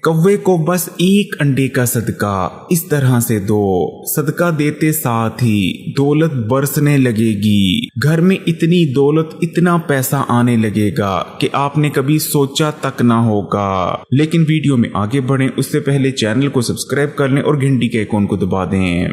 कौवे को बस एक अंडे का सदका इस तरह से दो, सदका देते साथ ही दौलत बरसने लगेगी। घर में इतनी दौलत, इतना पैसा आने लगेगा कि आपने कभी सोचा तक ना होगा। लेकिन वीडियो में आगे बढ़ें उससे पहले चैनल को सब्सक्राइब कर लें और घंटी के आइकॉन को दबा दें।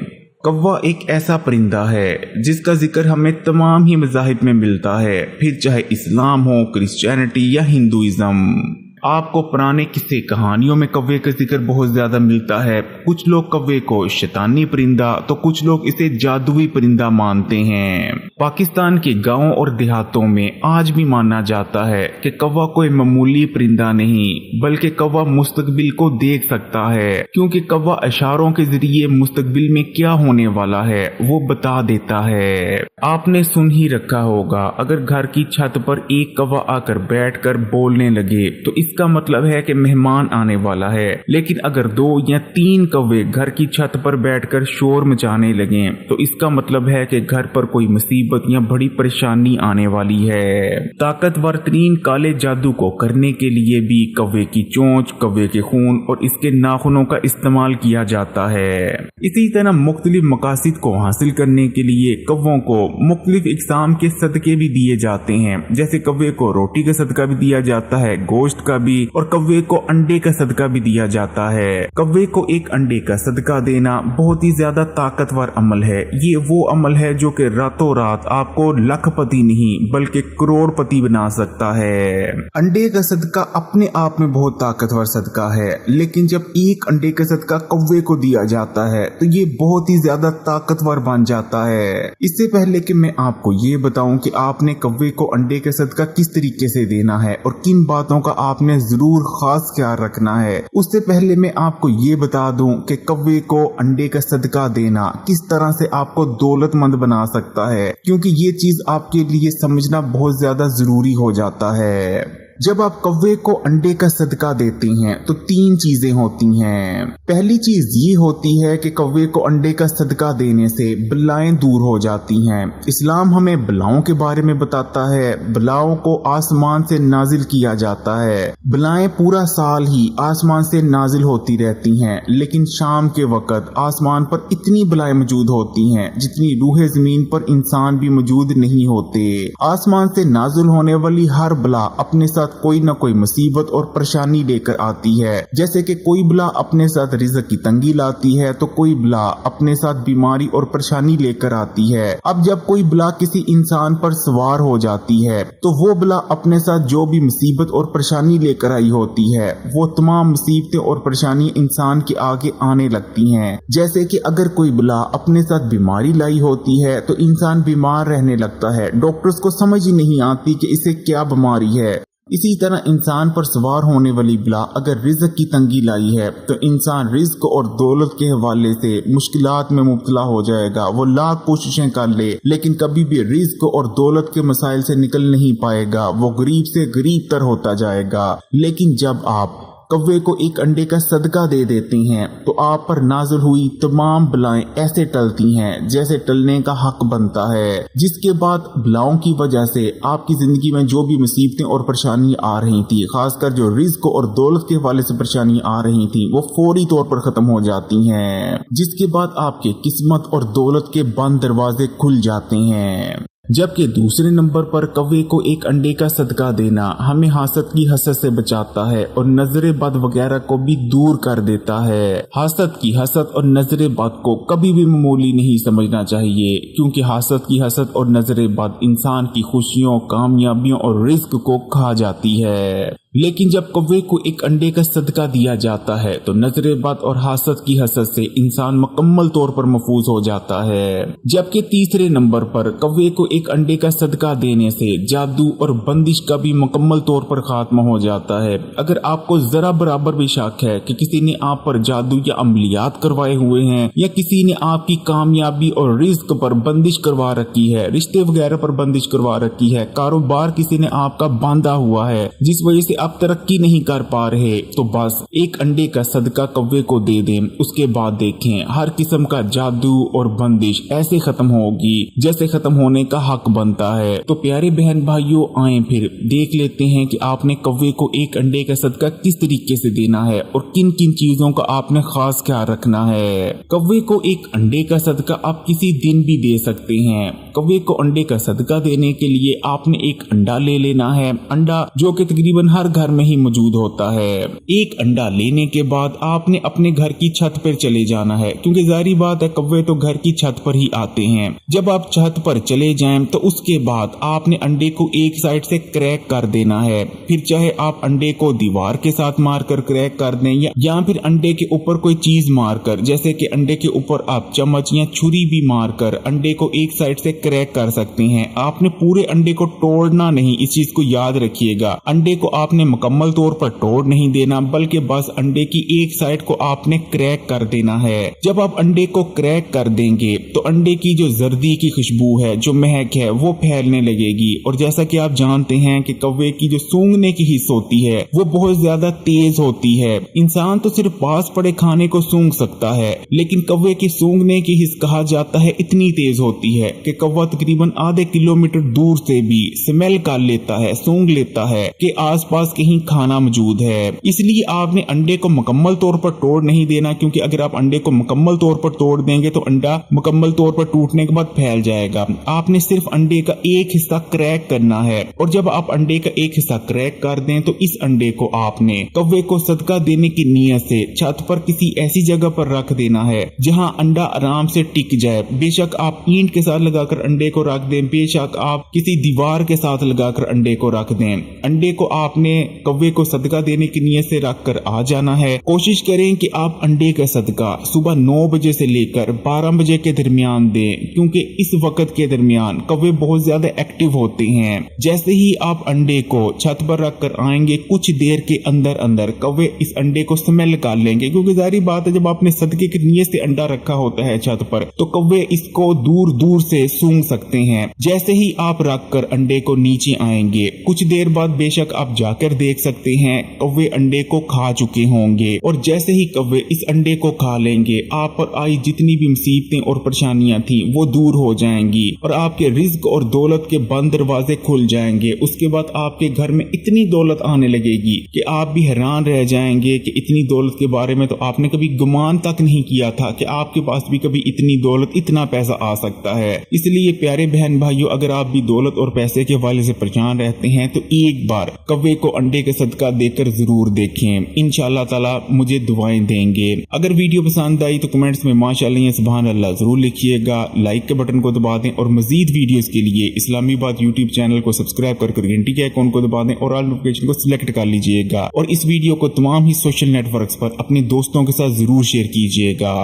कौवा एक ऐसा परिंदा है जिसका जिक्र हमें तमाम ही मज़ाहिब में मिलता है, फिर चाहे इस्लाम हो, क्रिश्चियनिटी या हिंदुइज्म। आपको पुराने किस्से कहानियों में कौवे का जिक्र बहुत ज्यादा मिलता है। कुछ लोग कौवे को शैतानी परिंदा तो कुछ लोग इसे जादुई परिंदा मानते हैं। पाकिस्तान के गांवों और देहातों में आज भी माना जाता है कि कौवा कोई मामूली परिंदा नहीं बल्कि कौवा मुस्तकबिल को देख सकता है, क्योंकि कौवा इशारों के जरिए मुस्तकबिल में क्या होने वाला है वो बता देता है। आपने सुन ही रखा होगा, अगर घर की छत पर एक कौवा आकर बैठकर बोलने लगे तो इसका मतलब है कि मेहमान आने वाला है। लेकिन अगर 2 या 3 कौवे घर की छत पर बैठकर शोर मचाने लगे तो इसका मतलब है कि घर पर कोई मुसीबत या बड़ी परेशानी आने वाली है। ताकतवर तरीन काले जादू को करने के लिए भी कौवे की चोंच, कौवे के खून और इसके नाखूनों का इस्तेमाल किया जाता है। इसी तरह मुख्तलिफ मकासद को हासिल करने के लिए कौवों को मुख्तलिफ इकसाम के सदके भी दिए जाते हैं। जैसे कौवे को रोटी का सदका भी दिया जाता है, गोश्त का भी, और कौवे को अंडे का सदका भी दिया जाता है। कौवे को एक अंडे का सदका देना बहुत ही ज्यादा ताकतवर अमल है। ये वो अमल है जो कि रातों रात आपको लखपति नहीं बल्कि करोड़पति बना सकता है। अंडे का सदका अपने आप में बहुत ताकतवर सदका है, लेकिन जब एक अंडे का सदका कौवे को दिया जाता है तो ये बहुत ही ज्यादा ताकतवर बन जाता है। इससे पहले कि मैं आपको ये बताऊं कि आपने कौवे को अंडे का सदका किस तरीके से देना है और किन बातों का आपने जरूर खास ख्याल रखना है, उससे पहले मैं आपको ये बता दूं कि कौवे को अंडे का सदका देना किस तरह से आपको दौलतमंद बना सकता है, क्योंकि ये चीज आपके लिए समझना बहुत ज्यादा जरूरी हो जाता है। जब आप कौवे को अंडे का सदका देते हैं तो 3 चीजें होती हैं। पहली चीज ये होती है कि कौवे को अंडे का सदका देने से बलाएं दूर हो जाती हैं। इस्लाम हमें बलाओं के बारे में बताता है। बलाओं को आसमान से नाजिल किया जाता है। बलाएं पूरा साल ही आसमान से नाजिल होती रहती हैं, लेकिन शाम के वक्त आसमान पर इतनी बलाएं मौजूद होती हैं जितनी रूहे जमीन पर इंसान भी मौजूद नहीं होते। आसमान से नाजिल होने वाली हर बला अपने साथ कोई न कोई मुसीबत और परेशानी लेकर आती है। जैसे कि कोई बला अपने साथ रिज़्क़ की तंगी लाती है तो कोई बला अपने साथ बीमारी और परेशानी लेकर आती है। अब जब कोई बला किसी इंसान पर सवार हो जाती है तो वो बला अपने साथ जो भी मुसीबत और परेशानी लेकर आई होती है वो तमाम मुसीबतें और परेशानी इंसान के आगे आने लगती हैं। जैसे कि अगर कोई बला अपने साथ बीमारी लाई होती है तो इंसान बीमार रहने लगता है, डॉक्टर्स को समझ ही नहीं आती कि इसे क्या बीमारी है। इसी तरह इंसान पर सवार होने वाली बला अगर रिज़्क़ की तंगी लाई है तो इंसान रिज़्क़ और दौलत के हवाले से मुश्किलात में मुब्तला हो जाएगा। वो लाख कोशिशें कर ले लेकिन कभी भी रिज़्क़ और दौलत के मसाइल से निकल नहीं पाएगा। वो गरीब से गरीब तर होता जाएगा। लेकिन जब आप कौवे को एक अंडे का सदका दे देते हैं तो आप पर नाज़िल हुई तमाम बलाएं ऐसे टलती हैं जैसे टलने का हक बनता है, जिसके बाद बलाओं की वजह से आपकी जिंदगी में जो भी मुसीबतें और परेशानी आ रही थी, खासकर जो रिज़्क़ और दौलत के हवाले से परेशानी आ रही थी, वो फौरी तौर पर खत्म हो जाती हैं, जिसके बाद आपके किस्मत और दौलत के बंद दरवाजे खुल जाते हैं। जबकि दूसरे नंबर पर कौवे को एक अंडे का सदका देना हमें हासद की हसद से बचाता है और नजरे बद वगैरह को भी दूर कर देता है। हासद की हसद और नजरे बद को कभी भी मामूली नहीं समझना चाहिए, क्योंकि हासद की हसद और नजरे बद इंसान की खुशियों, कामयाबियों और रिज़्क़ को खा जाती है। लेकिन जब कौवे को एक अंडे का सदका दिया जाता है तो नजरे बद और हासद की हसद से इंसान मुकम्मल तौर पर महफूज हो जाता है। जबकि तीसरे नंबर पर कौवे को एक अंडे का सदका देने से जादू और बंदिश का भी मुकम्मल तौर पर खात्मा हो जाता है। अगर आपको जरा बराबर भी शक है कि किसी ने आप पर जादू या अमलियात करवाए हुए हैं या किसी ने आपकी कामयाबी और रिज़्क़ पर बंदिश करवा रखी है, रिश्ते वगैरह पर बंदिश करवा रखी है, कारोबार किसी ने आपका बांधा हुआ है जिस वजह से आप तरक्की नहीं कर पा रहे तो बस एक अंडे का सदका कौवे को दे दें, उसके बाद देखें हर किस्म का जादू और बंदिश ऐसे खत्म होगी जैसे खत्म होने का हक बनता है। तो प्यारे बहन भाइयों, आए फिर देख लेते हैं कि आपने कौवे को एक अंडे का सदका किस तरीके से देना है और किन किन चीजों का आपने खास ख्याल रखना है। कौवे को एक अंडे का सदका आप किसी दिन भी दे सकते हैं। कौवे को अंडे का सदका देने के लिए आपने एक अंडा ले लेना है, अंडा जो कि तकरीबन हर घर में ही मौजूद होता है। एक अंडा लेने के बाद आपने अपने घर की छत पर चले जाना है, क्योंकि जारी बात है कौवे तो घर की छत पर ही आते हैं। जब आप छत पर चले जाएं तो उसके बाद आपने अंडे को एक साइड से क्रैक कर देना है। फिर चाहे आप अंडे को दीवार के साथ मारकर क्रैक कर दें या फिर अंडे के ऊपर कोई चीज मारकर, जैसे कि अंडे के ऊपर आप चम्मच या छुरी भी मारकर अंडे को एक साइड से क्रैक कर सकते हैं। आपने पूरे अंडे को तोड़ना नहीं, इस चीज को याद रखिएगा। अंडे को आपने मुकम्मल तौर पर तोड़ नहीं देना, बल्कि बस अंडे की एक साइड को आपने क्रैक कर देना है। जब आप अंडे को क्रैक कर देंगे तो अंडे की जो जर्दी की खुशबू है, जो महक है, वो फैलने लगेगी। और जैसा कि आप जानते हैं कि कौवे की जो सूंघने की हिस्स होती है वो बहुत ज्यादा तेज होती है। इंसान तो सिर्फ पास पड़े खाने को सूंघ सकता है, लेकिन कौवे की सूंघने की हिस्स कहा जाता है इतनी तेज होती है कि कौवा तकरीबन आधे किलोमीटर दूर से भी स्मेल कर लेता है, सूंघ लेता है कि आसपास कहीं खाना मौजूद है। इसलिए आपने अंडे को मुकम्मल तौर पर तोड़ नहीं देना, क्योंकि अगर आप अंडे को मुकम्मल तौर पर तोड़ देंगे तो अंडा मुकम्मल तौर पर टूटने के बाद फैल जाएगा। आपने सिर्फ अंडे का एक हिस्सा क्रैक करना है, और जब आप अंडे का एक हिस्सा क्रैक कर दें तो इस अंडे को आपने कौवे को सदका देने की नीयत से छत पर किसी ऐसी जगह पर रख देना है जहां अंडा आराम से टिक जाए। बेशक आप ईंट के साथ लगाकर अंडे को रख दें, बेशक आप किसी दीवार के साथ लगाकर अंडे को रख दें। अंडे को आपने कौवे को सदका देने की नीयत से रख कर आ जाना है। कोशिश करें कि आप अंडे का सदका सुबह 9 बजे से लेकर 12 बजे के दरमियान दें, क्योंकि इस वक्त के दरमियान कौवे बहुत ज्यादा एक्टिव होते हैं। जैसे ही आप अंडे को छत पर रख कर आएंगे, कुछ देर के अंदर अंदर कौवे इस अंडे को स्मेल कर लेंगे, क्योंकि जारी बात है जब आपने सदके की नीयत से अंडा रखा होता है छत पर तो कौवे इसको दूर दूर से सूंघ सकते हैं। जैसे ही आप रख कर अंडे को नीचे आएंगे, कुछ देर बाद बेशक आप जाकर देख सकते हैं कौवे अंडे को खा चुके होंगे, और जैसे ही कौवे इस अंडे को खा लेंगे, आप पर आई जितनी भी मुसीबतें और परेशानियां थी वो दूर हो जाएंगी और आपके रिज्क और दौलत के बंद दरवाजे खुल जाएंगे। उसके बाद आपके घर में इतनी दौलत आने लगेगी कि आप भी हैरान रह जाएंगे कि इतनी दौलत के बारे में तो आपने कभी गुमान तक नहीं किया था कि आपके पास भी कभी इतनी दौलत, इतना पैसा आ सकता है। इसलिए प्यारे बहन भाइयों, अगर आप भी दौलत और पैसे के हवाले से परेशान रहते हैं तो एक बार कौवे को अंडे का सदका देकर जरूर देखें, इंशाअल्लाह ताला मुझे दुआएं देंगे। अगर वीडियो पसंद आई तो कमेंट्स में माशाअल्लाह या सुभान अल्लाह जरूर लिखिएगा, लाइक के बटन को दबा दें और मजीद वीडियोस के लिए इस्लामीबाद यूट्यूब चैनल को सब्सक्राइब कर घंटी के आइकॉन को दबा दें और ऑल नोटिफिकेशन को सिलेक्ट कर लीजिएगा। और इस वीडियो को तमाम ही सोशल नेटवर्क्स पर अपने दोस्तों के साथ जरूर शेयर कीजिएगा।